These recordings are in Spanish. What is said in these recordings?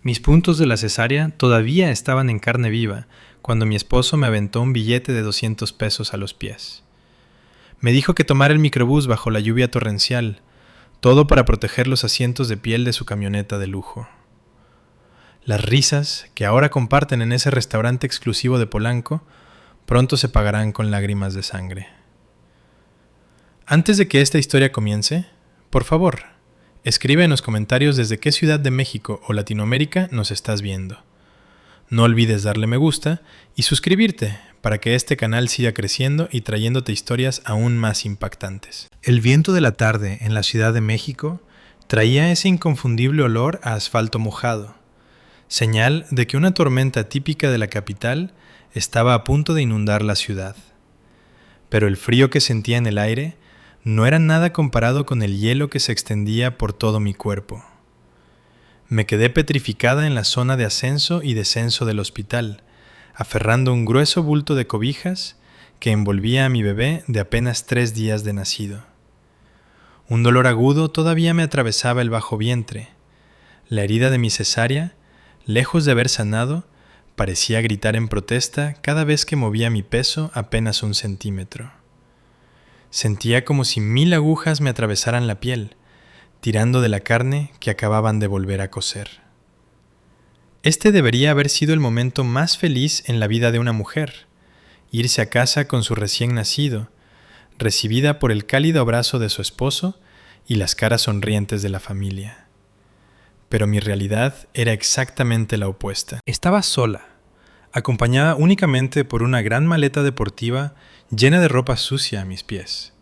Mis puntos de la cesárea todavía estaban en carne viva cuando mi esposo me aventó un billete de 200 pesos a los pies. Me dijo que tomara el microbús bajo la lluvia torrencial, todo para proteger los asientos de piel de su camioneta de lujo. Las risas que ahora comparten en ese restaurante exclusivo de Polanco pronto se pagarán con lágrimas de sangre. Antes de que esta historia comience, por favor, escribe en los comentarios desde qué ciudad de México o Latinoamérica nos estás viendo. No olvides darle me gusta y suscribirte para que este canal siga creciendo y trayéndote historias aún más impactantes. El viento de la tarde en la Ciudad de México traía ese inconfundible olor a asfalto mojado, señal de que una tormenta típica de la capital estaba a punto de inundar la ciudad. Pero el frío que sentía en el aire no era nada comparado con el hielo que se extendía por todo mi cuerpo. Me quedé petrificada en la zona de ascenso y descenso del hospital, aferrando un grueso bulto de cobijas que envolvía a mi bebé de apenas 3 días de nacido. Un dolor agudo todavía me atravesaba el bajo vientre. La herida de mi cesárea, lejos de haber sanado, parecía gritar en protesta cada vez que movía mi peso apenas 1 centímetro. Sentía como si 1000 agujas me atravesaran la piel, tirando de la carne que acababan de volver a cocer. Este debería haber sido el momento más feliz en la vida de una mujer, irse a casa con su recién nacido, recibida por el cálido abrazo de su esposo y las caras sonrientes de la familia. Pero mi realidad era exactamente la opuesta. Estaba sola, acompañada únicamente por una gran maleta deportiva llena de ropa sucia a mis pies.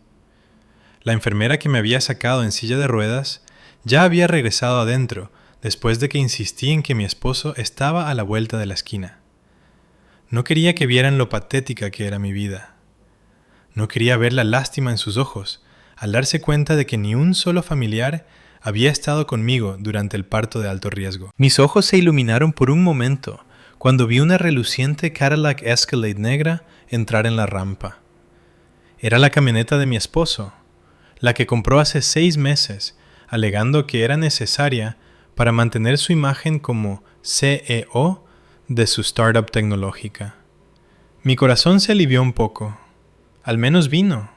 La enfermera que me había sacado en silla de ruedas ya había regresado adentro después de que insistí en que mi esposo estaba a la vuelta de la esquina. No quería que vieran lo patética que era mi vida. No quería ver la lástima en sus ojos al darse cuenta de que ni un solo familiar había estado conmigo durante el parto de alto riesgo. Mis ojos se iluminaron por un momento cuando vi una reluciente Cadillac Escalade negra entrar en la rampa. Era la camioneta de mi esposo, la que compró hace 6 meses, alegando que era necesaria para mantener su imagen como CEO de su startup tecnológica. Mi corazón se alivió un poco. Al menos vino.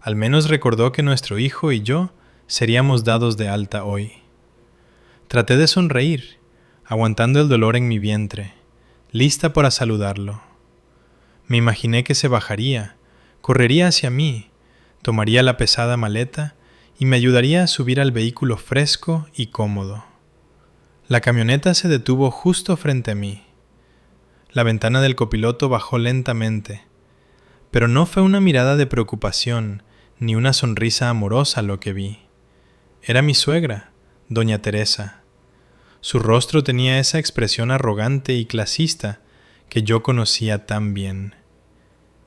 Al menos recordó que nuestro hijo y yo seríamos dados de alta hoy. Traté de sonreír, aguantando el dolor en mi vientre, lista para saludarlo. Me imaginé que se bajaría, correría hacia mí, tomaría la pesada maleta y me ayudaría a subir al vehículo fresco y cómodo. La camioneta se detuvo justo frente a mí. La ventana del copiloto bajó lentamente, pero no fue una mirada de preocupación ni una sonrisa amorosa lo que vi. Era mi suegra, doña Teresa. Su rostro tenía esa expresión arrogante y clasista que yo conocía tan bien.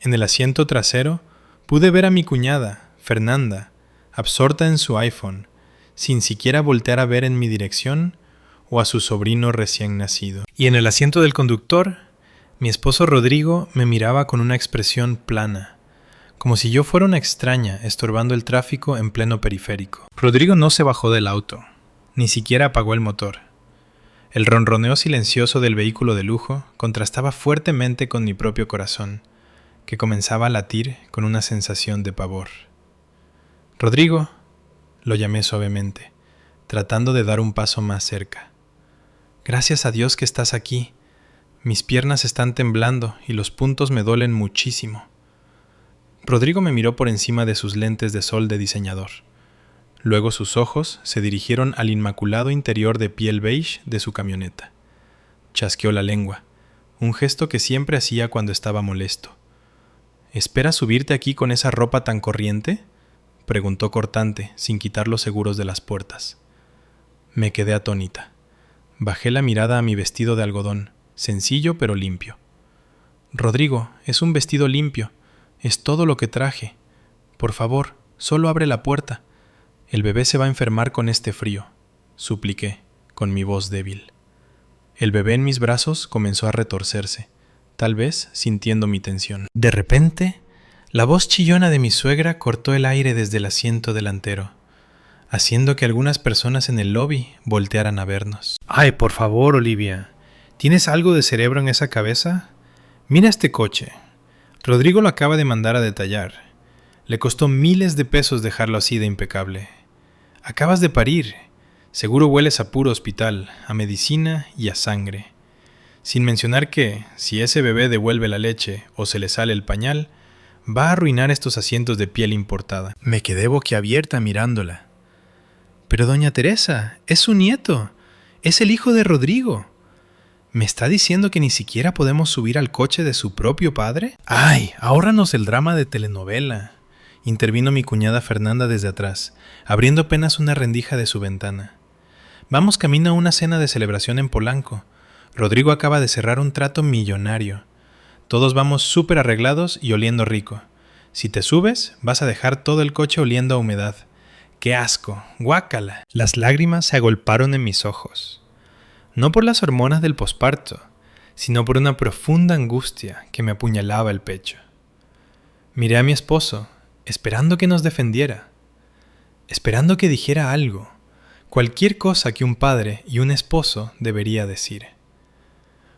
En el asiento trasero pude ver a mi cuñada, Fernanda, absorta en su iPhone, sin siquiera voltear a ver en mi dirección o a su sobrino recién nacido. Y en el asiento del conductor, mi esposo Rodrigo me miraba con una expresión plana, como si yo fuera una extraña estorbando el tráfico en pleno periférico. Rodrigo no se bajó del auto, ni siquiera apagó el motor. El ronroneo silencioso del vehículo de lujo contrastaba fuertemente con mi propio corazón, que comenzaba a latir con una sensación de pavor. «Rodrigo», lo llamé suavemente, tratando de dar un paso más cerca. «Gracias a Dios que estás aquí. Mis piernas están temblando y los puntos me duelen muchísimo». Rodrigo me miró por encima de sus lentes de sol de diseñador. Luego sus ojos se dirigieron al inmaculado interior de piel beige de su camioneta. Chasqueó la lengua, un gesto que siempre hacía cuando estaba molesto. «¿Esperas subirte aquí con esa ropa tan corriente?», preguntó cortante, sin quitar los seguros de las puertas. Me quedé atónita. Bajé la mirada a mi vestido de algodón, sencillo pero limpio. «Rodrigo, es un vestido limpio. Es todo lo que traje. Por favor, solo abre la puerta. El bebé se va a enfermar con este frío», supliqué, con mi voz débil. El bebé en mis brazos comenzó a retorcerse, tal vez sintiendo mi tensión. De repente, la voz chillona de mi suegra cortó el aire desde el asiento delantero. haciendo que algunas personas en el lobby voltearan a vernos. Ay, por favor, Olivia. ¿Tienes algo de cerebro en esa cabeza? Mira este coche. Rodrigo lo acaba de mandar a detallar. Le costó miles de pesos dejarlo así de impecable. Acabas de parir. Seguro hueles a puro hospital, a medicina y a sangre. Sin mencionar que, si ese bebé devuelve la leche o se le sale el pañal, va a arruinar estos asientos de piel importada. Me quedé boquiabierta mirándola. Pero doña Teresa, es su nieto. Es el hijo de Rodrigo. ¿Me está diciendo que ni siquiera podemos subir al coche de su propio padre? ¡Ay! Ahórranos el drama de telenovela. Intervino mi cuñada Fernanda desde atrás, abriendo apenas una rendija de su ventana. Vamos camino a una cena de celebración en Polanco. Rodrigo acaba de cerrar un trato millonario. Todos vamos súper arreglados y oliendo rico. Si te subes, vas a dejar todo el coche oliendo a humedad. ¡Qué asco! ¡Guácala! Las lágrimas se agolparon en mis ojos. No por las hormonas del posparto, sino por una profunda angustia que me apuñalaba el pecho. Miré a mi esposo, esperando que nos defendiera, esperando que dijera algo, cualquier cosa que un padre y un esposo debería decir.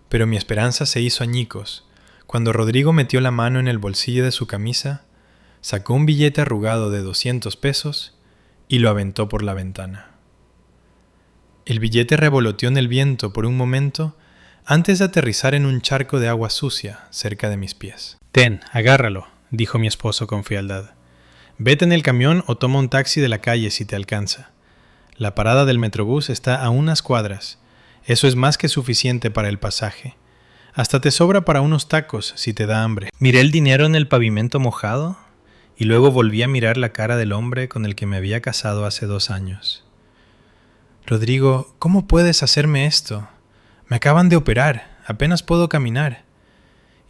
Pero mi esperanza se hizo añicos cuando Rodrigo metió la mano en el bolsillo de su camisa, sacó un billete arrugado de 200 pesos y lo aventó por la ventana. El billete revoloteó en el viento por un momento antes de aterrizar en un charco de agua sucia cerca de mis pies. Ten, agárralo, dijo mi esposo con frialdad. Vete en el camión o toma un taxi de la calle si te alcanza. La parada del Metrobús está a unas cuadras. Eso es más que suficiente para el pasaje. Hasta te sobra para unos tacos si te da hambre. Miré el dinero en el pavimento mojado y luego volví a mirar la cara del hombre con el que me había casado hace 2 años. Rodrigo, ¿cómo puedes hacerme esto? Me acaban de operar, apenas puedo caminar.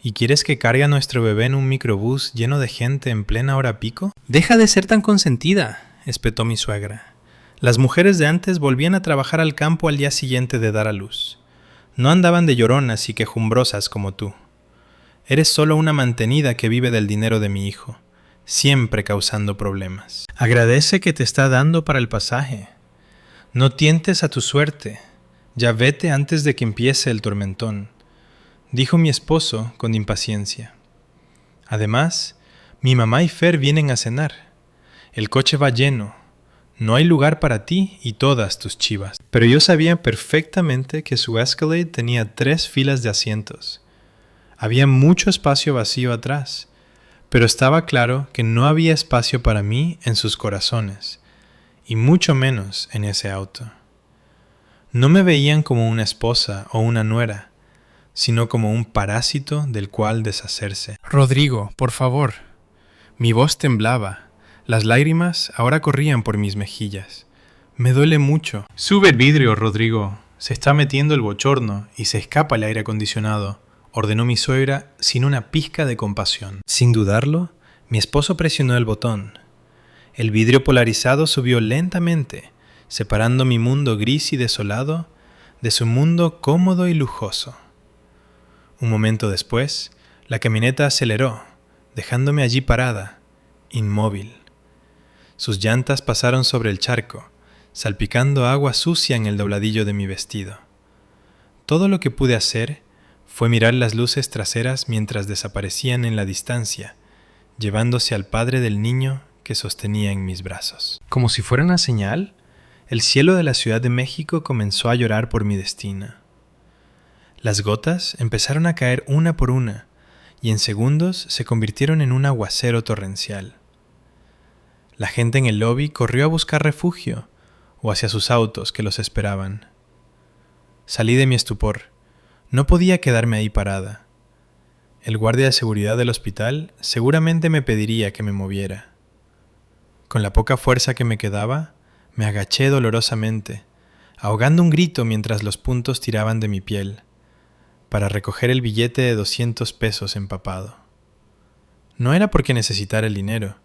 ¿Y quieres que cargue a nuestro bebé en un microbús lleno de gente en plena hora pico? Deja de ser tan consentida, espetó mi suegra. Las mujeres de antes volvían a trabajar al campo al día siguiente de dar a luz. No andaban de lloronas y quejumbrosas como tú. Eres solo una mantenida que vive del dinero de mi hijo, siempre causando problemas. Agradece que te está dando para el pasaje. No tientes a tu suerte. Ya vete antes de que empiece el tormentón, dijo mi esposo con impaciencia. Además, mi mamá y Fer vienen a cenar. El coche va lleno. No hay lugar para ti y todas tus chivas. Pero yo sabía perfectamente que su Escalade tenía 3 filas de asientos. Había mucho espacio vacío atrás, pero estaba claro que no había espacio para mí en sus corazones, y mucho menos en ese auto. No me veían como una esposa o una nuera, sino como un parásito del cual deshacerse. Rodrigo, por favor. Mi voz temblaba. Las lágrimas ahora corrían por mis mejillas. Me duele mucho. Sube el vidrio, Rodrigo. Se está metiendo el bochorno y se escapa el aire acondicionado, ordenó mi suegra sin una pizca de compasión. Sin dudarlo, mi esposo presionó el botón. El vidrio polarizado subió lentamente, separando mi mundo gris y desolado de su mundo cómodo y lujoso. Un momento después, la camioneta aceleró, dejándome allí parada, inmóvil. Sus llantas pasaron sobre el charco, salpicando agua sucia en el dobladillo de mi vestido. Todo lo que pude hacer fue mirar las luces traseras mientras desaparecían en la distancia, llevándose al padre del niño que sostenía en mis brazos. Como si fuera una señal, el cielo de la Ciudad de México comenzó a llorar por mi destino. Las gotas empezaron a caer una por una, y en segundos se convirtieron en un aguacero torrencial. La gente en el lobby corrió a buscar refugio o hacia sus autos que los esperaban. Salí de mi estupor. No podía quedarme ahí parada. El guardia de seguridad del hospital seguramente me pediría que me moviera. Con la poca fuerza que me quedaba, me agaché dolorosamente, ahogando un grito mientras los puntos tiraban de mi piel, para recoger el billete de 200 pesos empapado. No era porque necesitara el dinero.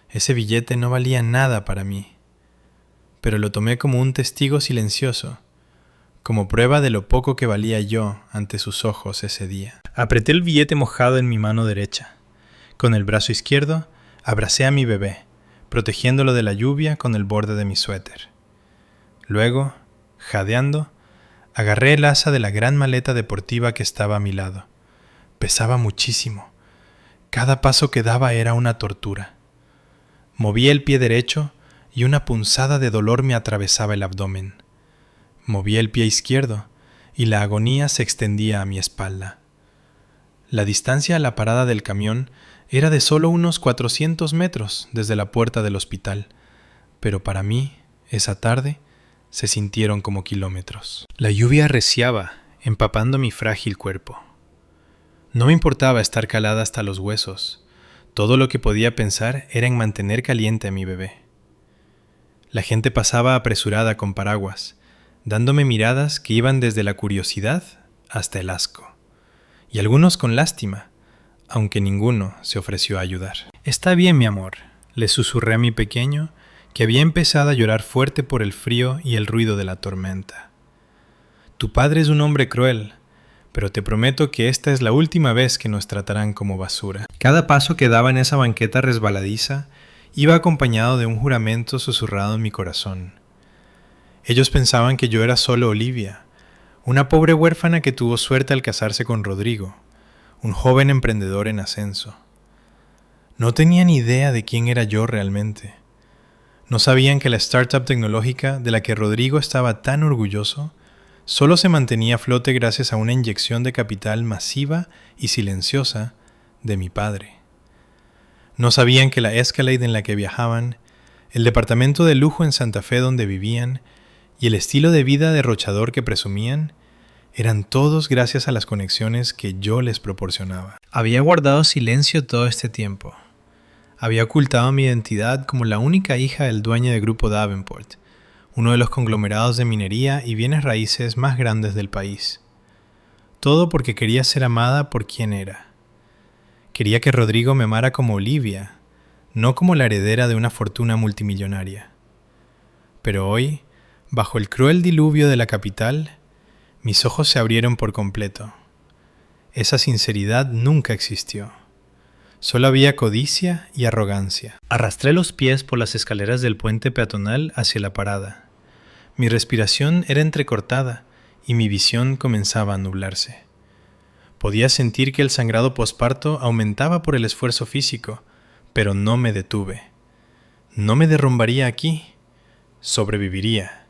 Ese billete no valía nada para mí, pero lo tomé como un testigo silencioso, como prueba de lo poco que valía yo ante sus ojos ese día. Apreté el billete mojado en mi mano derecha. Con el brazo izquierdo, abracé a mi bebé, protegiéndolo de la lluvia con el borde de mi suéter. Luego, jadeando, agarré el asa de la gran maleta deportiva que estaba a mi lado. Pesaba muchísimo. Cada paso que daba era una tortura. Moví el pie derecho y una punzada de dolor me atravesaba el abdomen. Moví el pie izquierdo y la agonía se extendía a mi espalda. La distancia a la parada del camión era de solo unos 400 metros desde la puerta del hospital, pero para mí, esa tarde, se sintieron como kilómetros. La lluvia arreciaba, empapando mi frágil cuerpo. No me importaba estar calada hasta los huesos. Todo lo que podía pensar era en mantener caliente a mi bebé. La gente pasaba apresurada con paraguas, dándome miradas que iban desde la curiosidad hasta el asco. Y algunos con lástima, aunque ninguno se ofreció a ayudar. «Está bien, mi amor», le susurré a mi pequeño, que había empezado a llorar fuerte por el frío y el ruido de la tormenta. «Tu padre es un hombre cruel, pero te prometo que esta es la última vez que nos tratarán como basura». Cada paso que daba en esa banqueta resbaladiza iba acompañado de un juramento susurrado en mi corazón. Ellos pensaban que yo era solo Olivia, una pobre huérfana que tuvo suerte al casarse con Rodrigo, un joven emprendedor en ascenso. No tenían idea de quién era yo realmente. No sabían que la startup tecnológica de la que Rodrigo estaba tan orgulloso solo se mantenía a flote gracias a una inyección de capital masiva y silenciosa de mi padre. No sabían que la Escalade en la que viajaban, el departamento de lujo en Santa Fe donde vivían y el estilo de vida derrochador que presumían eran todos gracias a las conexiones que yo les proporcionaba. Había guardado silencio todo este tiempo. Había ocultado mi identidad como la única hija del dueño del Grupo Davenport, uno de los conglomerados de minería y bienes raíces más grandes del país. Todo porque quería ser amada por quien era. Quería que Rodrigo me amara como Olivia, no como la heredera de una fortuna multimillonaria. Pero hoy, bajo el cruel diluvio de la capital, mis ojos se abrieron por completo. Esa sinceridad nunca existió. Solo había codicia y arrogancia. Arrastré los pies por las escaleras del puente peatonal hacia la parada. Mi respiración era entrecortada y mi visión comenzaba a nublarse. Podía sentir que el sangrado posparto aumentaba por el esfuerzo físico, pero no me detuve. No me derrumbaría aquí. Sobreviviría.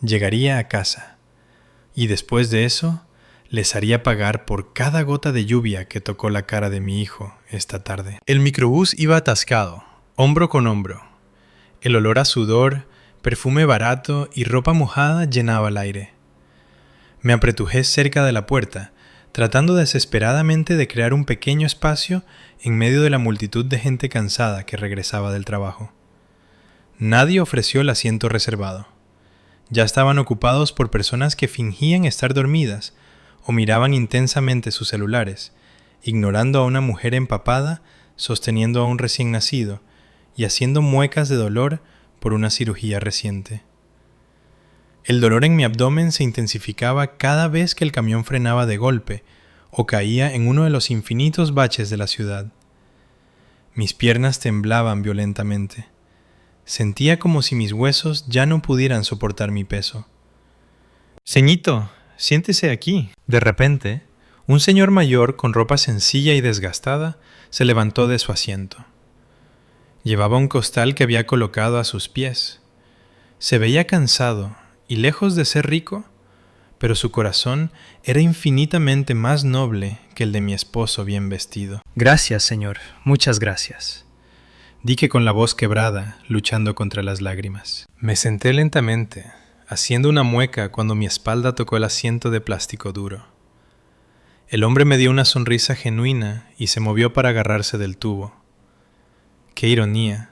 Llegaría a casa. Y después de eso, les haría pagar por cada gota de lluvia que tocó la cara de mi hijo esta tarde. El microbús iba atascado, hombro con hombro. El olor a sudor, perfume barato y ropa mojada llenaba el aire. Me apretujé cerca de la puerta, tratando desesperadamente de crear un pequeño espacio en medio de la multitud de gente cansada que regresaba del trabajo. Nadie ofreció el asiento reservado. Ya estaban ocupados por personas que fingían estar dormidas o miraban intensamente sus celulares, ignorando a una mujer empapada sosteniendo a un recién nacido y haciendo muecas de dolor por una cirugía reciente. El dolor en mi abdomen se intensificaba cada vez que el camión frenaba de golpe o caía en uno de los infinitos baches de la ciudad. Mis piernas temblaban violentamente. Sentía como si mis huesos ya no pudieran soportar mi peso. «Ceñito, siéntese aquí». De repente, un señor mayor con ropa sencilla y desgastada se levantó de su asiento. Llevaba un costal que había colocado a sus pies. Se veía cansado y lejos de ser rico, pero su corazón era infinitamente más noble que el de mi esposo bien vestido. «Gracias, señor, muchas gracias», dije con la voz quebrada, luchando contra las lágrimas. Me senté lentamente, haciendo una mueca cuando mi espalda tocó el asiento de plástico duro. El hombre me dio una sonrisa genuina y se movió para agarrarse del tubo. ¡Qué ironía!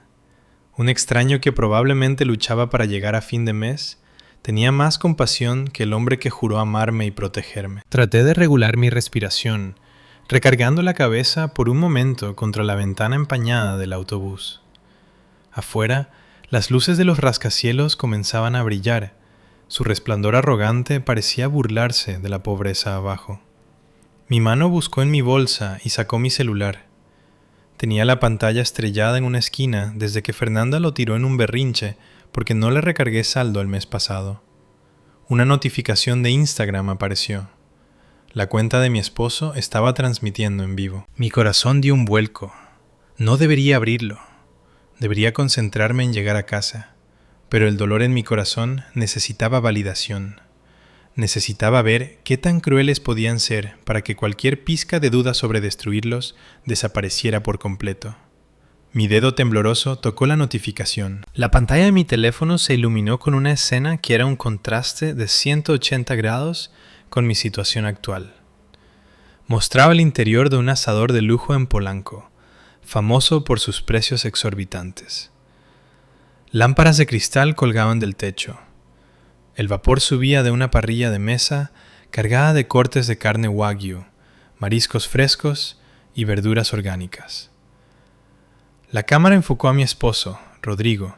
Un extraño que probablemente luchaba para llegar a fin de mes tenía más compasión que el hombre que juró amarme y protegerme. Traté de regular mi respiración, recargando la cabeza por un momento contra la ventana empañada del autobús. Afuera, las luces de los rascacielos comenzaban a brillar. Su resplandor arrogante parecía burlarse de la pobreza abajo. Mi mano buscó en mi bolsa y sacó mi celular. Tenía la pantalla estrellada en una esquina desde que Fernanda lo tiró en un berrinche porque no le recargué saldo el mes pasado. Una notificación de Instagram apareció. La cuenta de mi esposo estaba transmitiendo en vivo. Mi corazón dio un vuelco. No debería abrirlo. Debería concentrarme en llegar a casa. Pero el dolor en mi corazón necesitaba validación. Necesitaba ver qué tan crueles podían ser para que cualquier pizca de duda sobre destruirlos desapareciera por completo. Mi dedo tembloroso tocó la notificación. La pantalla de mi teléfono se iluminó con una escena que era un contraste de 180 grados con mi situación actual. Mostraba el interior de un asador de lujo en Polanco, famoso por sus precios exorbitantes. Lámparas de cristal colgaban del techo. El vapor subía de una parrilla de mesa cargada de cortes de carne wagyu, mariscos frescos y verduras orgánicas. La cámara enfocó a mi esposo, Rodrigo,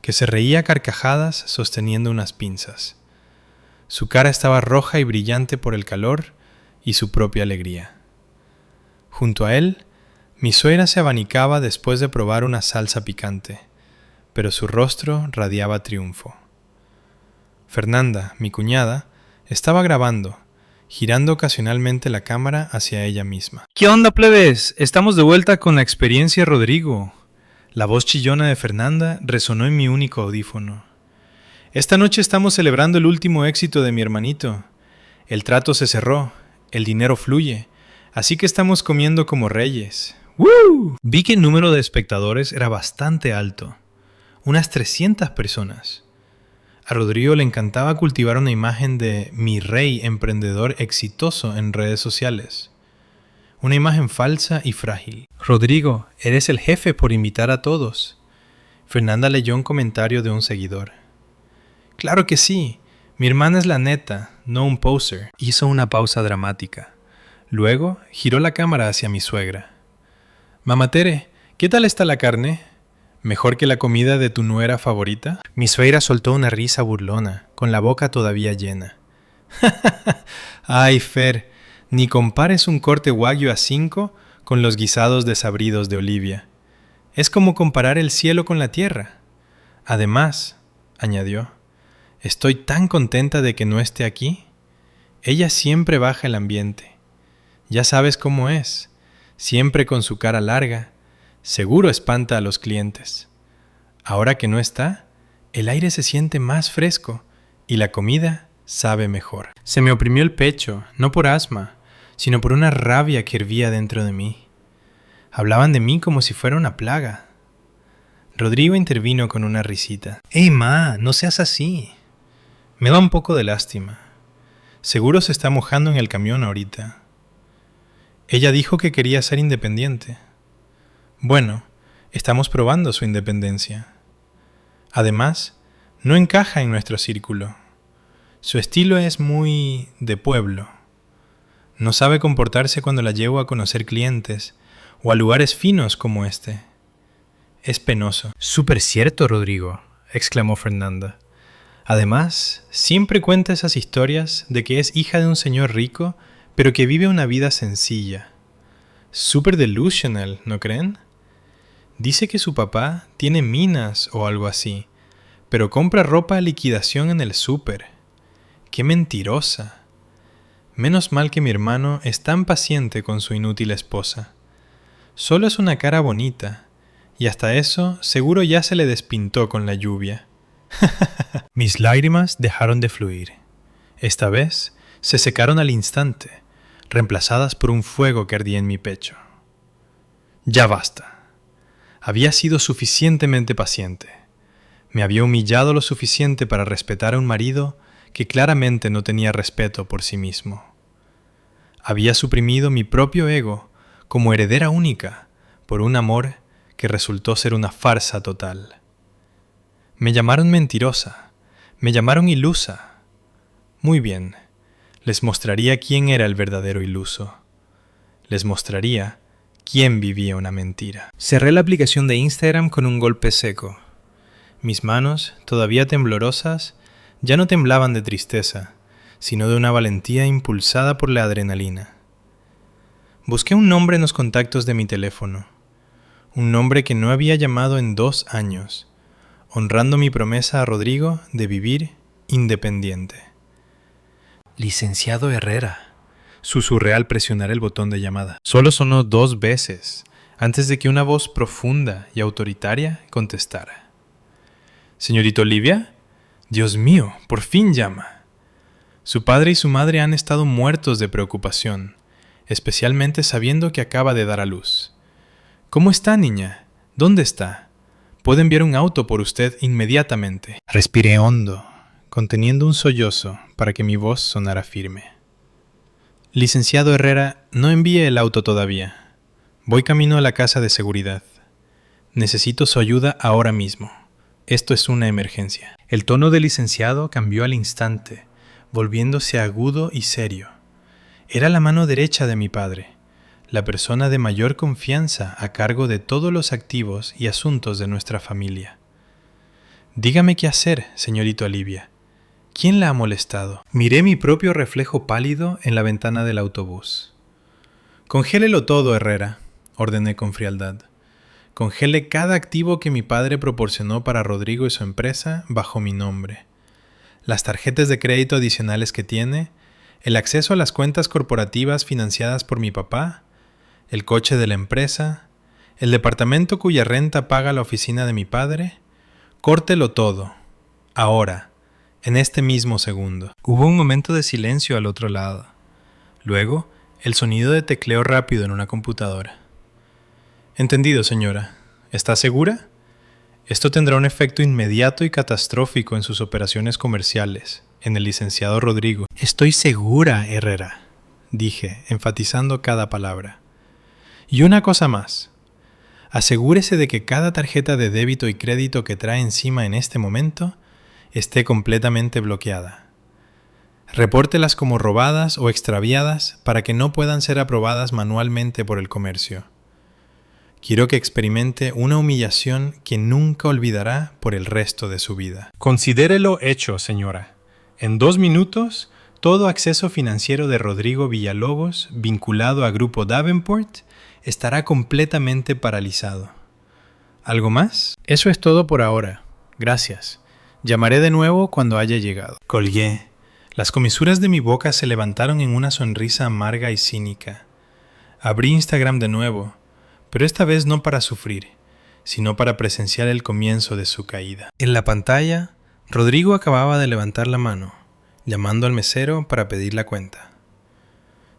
que se reía a carcajadas sosteniendo unas pinzas. Su cara estaba roja y brillante por el calor y su propia alegría. Junto a él, mi suegra se abanicaba después de probar una salsa picante, pero su rostro radiaba triunfo. Fernanda, mi cuñada, estaba grabando, girando ocasionalmente la cámara hacia ella misma. ¿Qué onda, plebes? Estamos de vuelta con la experiencia Rodrigo. La voz chillona de Fernanda resonó en mi único audífono. Esta noche estamos celebrando el último éxito de mi hermanito. El trato se cerró, el dinero fluye, así que estamos comiendo como reyes. ¡Woo! Vi que el número de espectadores era bastante alto, unas 300 personas. A Rodrigo le encantaba cultivar una imagen de mi rey emprendedor exitoso en redes sociales. Una imagen falsa y frágil. Rodrigo, eres el jefe por invitar a todos. Fernanda leyó un comentario de un seguidor. Claro que sí, mi hermana es la neta, no un poser. Hizo una pausa dramática. Luego giró la cámara hacia mi suegra. Mamá Tere, ¿qué tal está la carne? ¿Mejor que la comida de tu nuera favorita? Mi suegra soltó una risa burlona, con la boca todavía llena. Ay, Fer, ni compares un corte wagyu A5 con los guisados desabridos de Olivia. Es como comparar el cielo con la tierra. Además, añadió, estoy tan contenta de que no esté aquí. Ella siempre baja el ambiente. Ya sabes cómo es, siempre con su cara larga. Seguro espanta a los clientes. Ahora que no está, el aire se siente más fresco y la comida sabe mejor. Se me oprimió el pecho, no por asma, sino por una rabia que hervía dentro de mí. Hablaban de mí como si fuera una plaga. Rodrigo intervino con una risita. ¡Ey, ma! No seas así. Me da un poco de lástima. Seguro se está mojando en el camión ahorita. Ella dijo que quería ser independiente. Bueno, estamos probando su independencia. Además, no encaja en nuestro círculo. Su estilo es muy de pueblo. No sabe comportarse cuando la llevo a conocer clientes o a lugares finos como este. Es penoso. Súper cierto, Rodrigo, exclamó Fernanda. Además, siempre cuenta esas historias de que es hija de un señor rico, pero que vive una vida sencilla. Súper delusional, ¿no creen? Dice que su papá tiene minas o algo así, pero compra ropa a liquidación en el súper. ¡Qué mentirosa! Menos mal que mi hermano es tan paciente con su inútil esposa. Solo es una cara bonita, y hasta eso seguro ya se le despintó con la lluvia. Mis lágrimas dejaron de fluir. Esta vez se secaron al instante, reemplazadas por un fuego que ardía en mi pecho. Ya basta. Había sido suficientemente paciente. Me había humillado lo suficiente para respetar a un marido que claramente no tenía respeto por sí mismo. Había suprimido mi propio ego como heredera única por un amor que resultó ser una farsa total. Me llamaron mentirosa, me llamaron ilusa. Muy bien, les mostraría quién era el verdadero iluso. Les mostraría quién vivía una mentira. Cerré la aplicación de Instagram con un golpe seco. Mis manos, todavía temblorosas, ya no temblaban de tristeza, sino de una valentía impulsada por la adrenalina. Busqué un nombre en los contactos de mi teléfono. un nombre que no había llamado en 2 años, honrando mi promesa a Rodrigo de vivir independiente. Licenciado Herrera, Susurré al presionar el botón de llamada. solo sonó 2 veces antes de que una voz profunda y autoritaria contestara. Señorita Olivia, Dios mío, por fin llama. Su padre y su madre han estado muertos de preocupación, especialmente sabiendo que acaba de dar a luz. ¿Cómo está, niña? ¿Dónde está? Puedo enviar un auto por usted inmediatamente. Respiré hondo, conteniendo un sollozo para que mi voz sonara firme. Licenciado Herrera, no envíe el auto todavía. Voy camino a la casa de seguridad. Necesito su ayuda ahora mismo. Esto es una emergencia. El tono del licenciado cambió al instante, volviéndose agudo y serio. Era la mano derecha de mi padre, la persona de mayor confianza a cargo de todos los activos y asuntos de nuestra familia. Dígame qué hacer, señorita Olivia. ¿Quién la ha molestado? Miré mi propio reflejo pálido en la ventana del autobús. Congélelo todo, Herrera, ordené con frialdad. Congele cada activo que mi padre proporcionó para Rodrigo y su empresa bajo mi nombre. Las tarjetas de crédito adicionales que tiene, el acceso a las cuentas corporativas financiadas por mi papá, el coche de la empresa, el departamento cuya renta paga la oficina de mi padre. Córtelo todo, ahora, en este mismo segundo. Hubo un momento de silencio al otro lado. Luego, el sonido de tecleo rápido en una computadora. Entendido, señora. ¿Está segura? Esto tendrá un efecto inmediato y catastrófico en sus operaciones comerciales, en el licenciado Rodrigo. Estoy segura, Herrera, dije, enfatizando cada palabra. Y una cosa más. Asegúrese de que cada tarjeta de débito y crédito que trae encima en este momento esté completamente bloqueada. Repórtelas como robadas o extraviadas para que no puedan ser aprobadas manualmente por el comercio. Quiero que experimente una humillación que nunca olvidará por el resto de su vida. Considérelo hecho, señora. En 2 minutos, todo acceso financiero de Rodrigo Villalobos, vinculado a Grupo Davenport, estará completamente paralizado. ¿Algo más? Eso es todo por ahora. Gracias. Llamaré de nuevo cuando haya llegado. Colgué. Las comisuras de mi boca se levantaron en una sonrisa amarga y cínica. Abrí Instagram de nuevo, pero esta vez no para sufrir, sino para presenciar el comienzo de su caída. En la pantalla, Rodrigo acababa de levantar la mano, llamando al mesero para pedir la cuenta.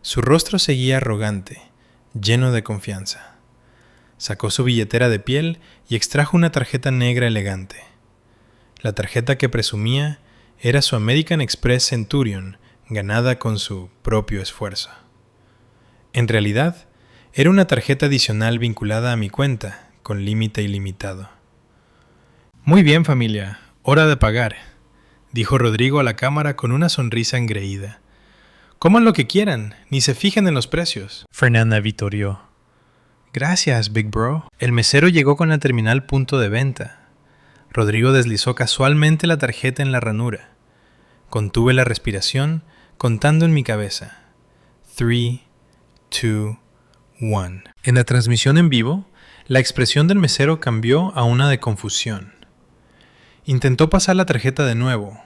Su rostro seguía arrogante, lleno de confianza. Sacó su billetera de piel y extrajo una tarjeta negra elegante. La tarjeta que presumía era su American Express Centurion, ganada con su propio esfuerzo. En realidad, era una tarjeta adicional vinculada a mi cuenta, con límite ilimitado. Muy bien, familia, hora de pagar, dijo Rodrigo a la cámara con una sonrisa engreída. Coman lo que quieran, ni se fijen en los precios. Fernanda vitorió. Gracias, Big Bro. El mesero llegó con la terminal punto de venta. Rodrigo deslizó casualmente la tarjeta en la ranura. Contuve la respiración, contando en mi cabeza. 3, 2, 1. En la transmisión en vivo, la expresión del mesero cambió a una de confusión. Intentó pasar la tarjeta de nuevo,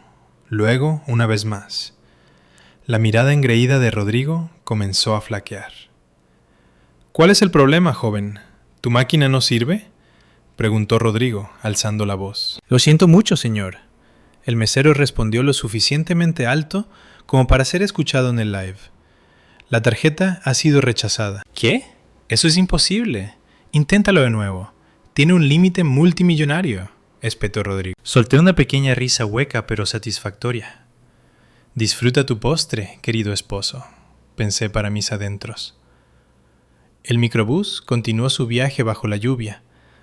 luego una vez más. La mirada engreída de Rodrigo comenzó a flaquear. ¿Cuál es el problema, joven? ¿Tu máquina no sirve?, preguntó Rodrigo, alzando la voz. Lo siento mucho, señor. El mesero respondió lo suficientemente alto como para ser escuchado en el live. La tarjeta ha sido rechazada. ¿Qué? Eso es imposible. Inténtalo de nuevo. Tiene un límite multimillonario, espetó Rodrigo. Solté una pequeña risa hueca pero satisfactoria. Disfruta tu postre, querido esposo, pensé para mis adentros. El microbús continuó su viaje bajo la lluvia,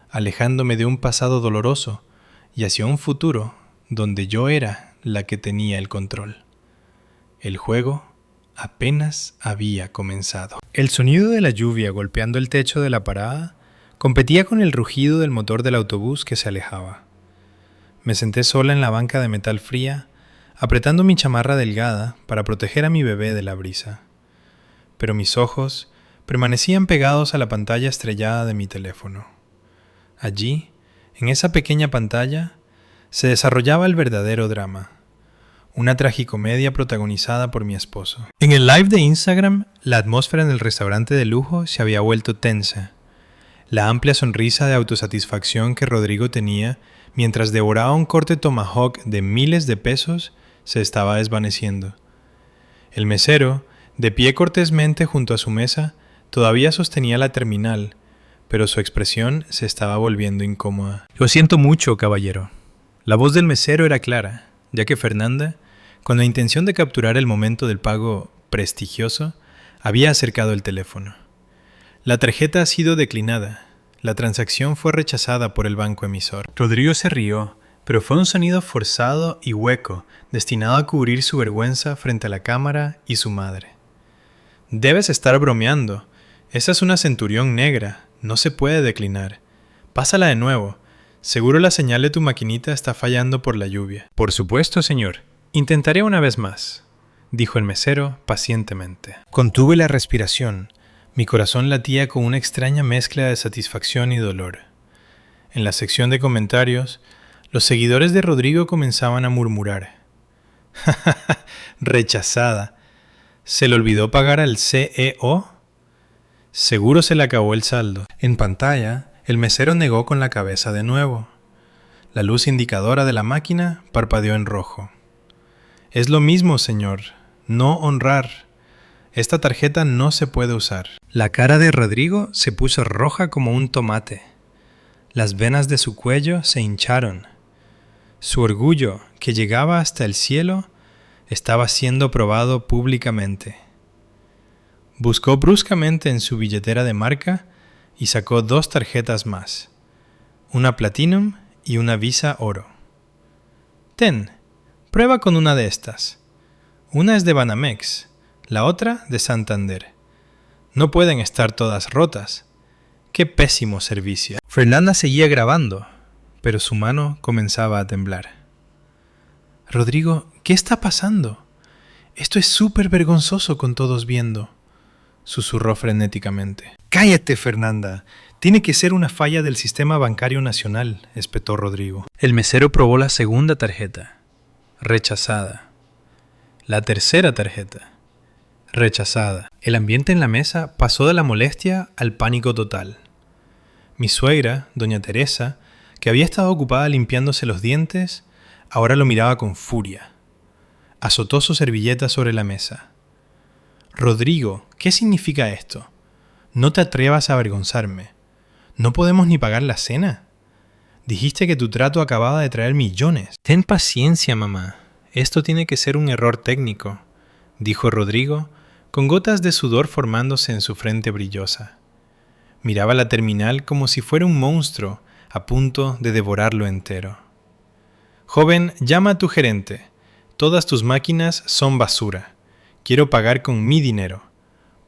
alejándome de un pasado doloroso y hacia un futuro donde yo era la que tenía el control. El juego apenas había comenzado. El sonido de la lluvia golpeando el techo de la parada competía con el rugido del motor del autobús que se alejaba. Me senté sola en la banca de metal fría, apretando mi chamarra delgada para proteger a mi bebé de la brisa. Pero mis ojos permanecían pegados a la pantalla estrellada de mi teléfono. Allí, en esa pequeña pantalla, se desarrollaba el verdadero drama. Una tragicomedia protagonizada por mi esposo. En el live de Instagram, la atmósfera en el restaurante de lujo se había vuelto tensa. La amplia sonrisa de autosatisfacción que Rodrigo tenía mientras devoraba un corte tomahawk de miles de pesos se estaba desvaneciendo. El mesero, de pie cortésmente junto a su mesa, todavía sostenía la terminal, pero su expresión se estaba volviendo incómoda. Lo siento mucho, caballero. La voz del mesero era clara, ya que Fernanda, con la intención de capturar el momento del pago prestigioso, había acercado el teléfono. La tarjeta ha sido declinada. La transacción fue rechazada por el banco emisor. Rodrigo se rió, pero fue un sonido forzado y hueco, destinado a cubrir su vergüenza frente a la cámara y su madre. Debes estar bromeando. Esa es una Centurión negra. No se puede declinar. Pásala de nuevo. Seguro la señal de tu maquinita está fallando por la lluvia. Por supuesto, señor. Intentaré una vez más, dijo el mesero pacientemente. Contuve la respiración. Mi corazón latía con una extraña mezcla de satisfacción y dolor. En la sección de comentarios, los seguidores de Rodrigo comenzaban a murmurar. Rechazada. ¿Se le olvidó pagar al CEO? Seguro se le acabó el saldo. En pantalla, el mesero negó con la cabeza de nuevo. La luz indicadora de la máquina parpadeó en rojo. Es lo mismo, señor. No honrar. Esta tarjeta no se puede usar. La cara de Rodrigo se puso roja como un tomate. Las venas de su cuello se hincharon. Su orgullo, que llegaba hasta el cielo, estaba siendo probado públicamente. Buscó bruscamente en su billetera de marca y sacó 2 tarjetas más, una Platinum y una Visa Oro. Ten, prueba con una de estas. Una es de Banamex, la otra de Santander. No pueden estar todas rotas. ¡Qué pésimo servicio! Fernanda seguía grabando, pero su mano comenzaba a temblar. Rodrigo, ¿qué está pasando? Esto es súper vergonzoso con todos viendo, susurró frenéticamente. ¡Cállate, Fernanda! Tiene que ser una falla del sistema bancario nacional, espetó Rodrigo. El mesero probó la segunda tarjeta. Rechazada. La tercera tarjeta. Rechazada. El ambiente en la mesa pasó de la molestia al pánico total. Mi suegra, doña Teresa, que había estado ocupada limpiándose los dientes, ahora lo miraba con furia. Azotó su servilleta sobre la mesa. Rodrigo, ¿qué significa esto? No te atrevas a avergonzarme. ¿No podemos ni pagar la cena? Dijiste que tu trato acababa de traer millones. Ten paciencia, mamá. Esto tiene que ser un error técnico, dijo Rodrigo, con gotas de sudor formándose en su frente brillosa. Miraba la terminal como si fuera un monstruo a punto de devorarlo entero. Joven, llama a tu gerente. Todas tus máquinas son basura. Quiero pagar con mi dinero.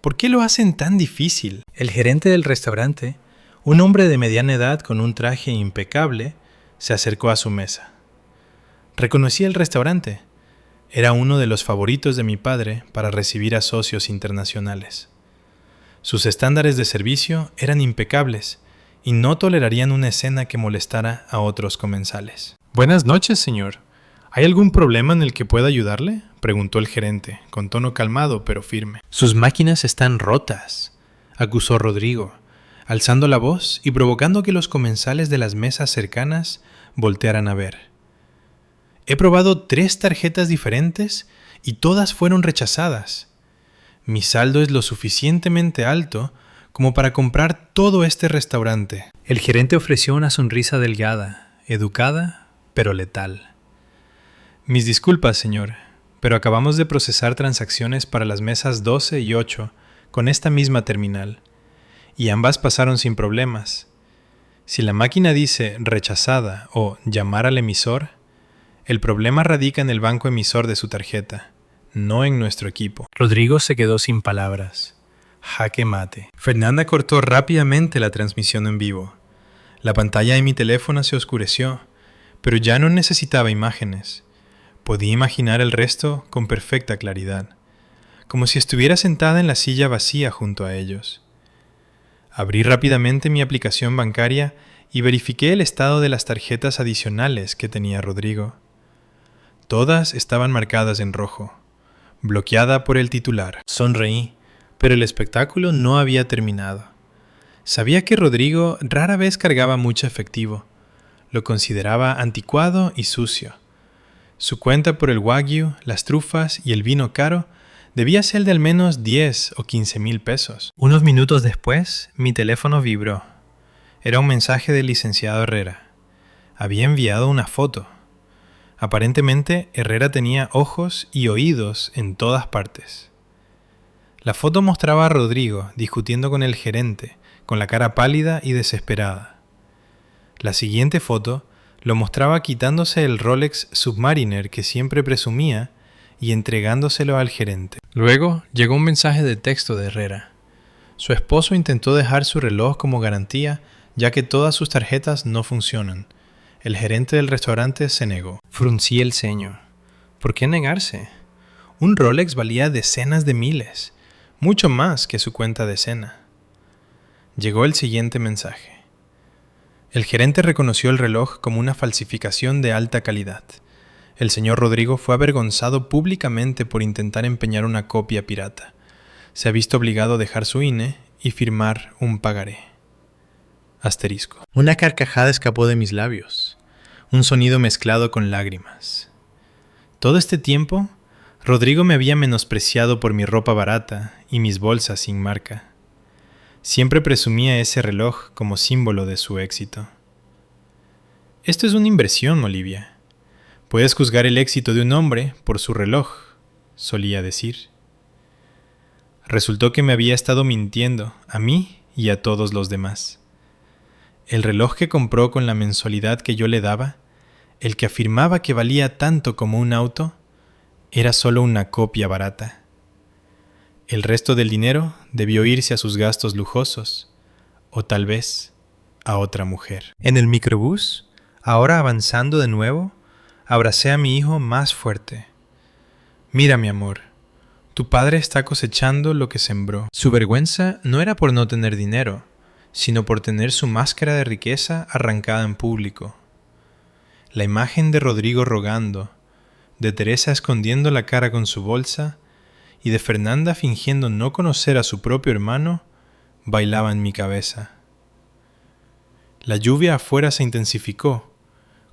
¿Por qué lo hacen tan difícil? El gerente del restaurante, un hombre de mediana edad con un traje impecable, se acercó a su mesa. Reconocí el restaurante. Era uno de los favoritos de mi padre para recibir a socios internacionales. Sus estándares de servicio eran impecables y no tolerarían una escena que molestara a otros comensales. Buenas noches, señor. ¿Hay algún problema en el que pueda ayudarle?, preguntó el gerente, con tono calmado pero firme. Sus máquinas están rotas, acusó Rodrigo, alzando la voz y provocando que los comensales de las mesas cercanas voltearan a ver. He probado 3 tarjetas diferentes y todas fueron rechazadas. Mi saldo es lo suficientemente alto como para comprar todo este restaurante. El gerente ofreció una sonrisa delgada, educada, pero letal. Mis disculpas, señor, pero acabamos de procesar transacciones para las mesas 12 y 8 con esta misma terminal, y ambas pasaron sin problemas. Si la máquina dice rechazada o llamar al emisor, el problema radica en el banco emisor de su tarjeta, no en nuestro equipo. Rodrigo se quedó sin palabras. Jaque mate. Fernanda cortó rápidamente la transmisión en vivo. La pantalla de mi teléfono se oscureció, pero ya no necesitaba imágenes. Podía imaginar el resto con perfecta claridad, como si estuviera sentada en la silla vacía junto a ellos. Abrí rápidamente mi aplicación bancaria y verifiqué el estado de las tarjetas adicionales que tenía Rodrigo. Todas estaban marcadas en rojo, bloqueada por el titular. Sonreí, pero el espectáculo no había terminado. Sabía que Rodrigo rara vez cargaba mucho efectivo. Lo consideraba anticuado y sucio. Su cuenta por el wagyu, las trufas y el vino caro debía ser de al menos 10 o 15 mil pesos. Unos minutos después, mi teléfono vibró. Era un mensaje del licenciado Herrera. Había enviado una foto. Aparentemente, Herrera tenía ojos y oídos en todas partes. La foto mostraba a Rodrigo discutiendo con el gerente, con la cara pálida y desesperada. La siguiente foto lo mostraba quitándose el Rolex Submariner que siempre presumía y entregándoselo al gerente. Luego llegó un mensaje de texto de Herrera. Su esposo intentó dejar su reloj como garantía, ya que todas sus tarjetas no funcionan. El gerente del restaurante se negó. Fruncí el ceño. ¿Por qué negarse? Un Rolex valía decenas de miles, mucho más que su cuenta de cena. Llegó el siguiente mensaje. El gerente reconoció el reloj como una falsificación de alta calidad. El señor Rodrigo fue avergonzado públicamente por intentar empeñar una copia pirata. Se ha visto obligado a dejar su INE y firmar un pagaré. Asterisco. Una carcajada escapó de mis labios, un sonido mezclado con lágrimas. Todo este tiempo, Rodrigo me había menospreciado por mi ropa barata y mis bolsas sin marca. Siempre presumía ese reloj como símbolo de su éxito. Esto es una inversión, Olivia. Puedes juzgar el éxito de un hombre por su reloj, solía decir. Resultó que me había estado mintiendo a mí y a todos los demás. El reloj que compró con la mensualidad que yo le daba, el que afirmaba que valía tanto como un auto, era solo una copia barata. El resto del dinero debió irse a sus gastos lujosos, o tal vez a otra mujer. En el microbús, ahora avanzando de nuevo, abracé a mi hijo más fuerte. Mira, mi amor, tu padre está cosechando lo que sembró. Su vergüenza no era por no tener dinero, sino por tener su máscara de riqueza arrancada en público. La imagen de Rodrigo rogando, de Teresa escondiendo la cara con su bolsa y de Fernanda fingiendo no conocer a su propio hermano, bailaba en mi cabeza. La lluvia afuera se intensificó,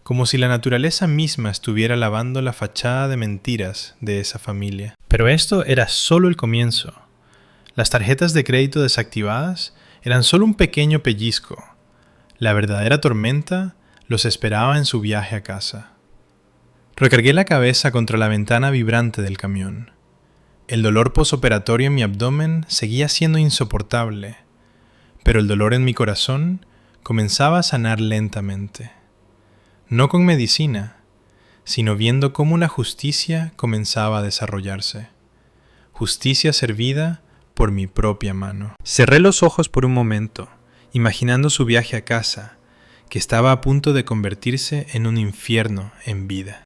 como si la naturaleza misma estuviera lavando la fachada de mentiras de esa familia. Pero esto era solo el comienzo. Las tarjetas de crédito desactivadas eran solo un pequeño pellizco. La verdadera tormenta los esperaba en su viaje a casa. Recargué la cabeza contra la ventana vibrante del camión. El dolor posoperatorio en mi abdomen seguía siendo insoportable, pero el dolor en mi corazón comenzaba a sanar lentamente. No con medicina, sino viendo cómo una justicia comenzaba a desarrollarse. Justicia servida por mi propia mano. Cerré los ojos por un momento, imaginando su viaje a casa, que estaba a punto de convertirse en un infierno en vida.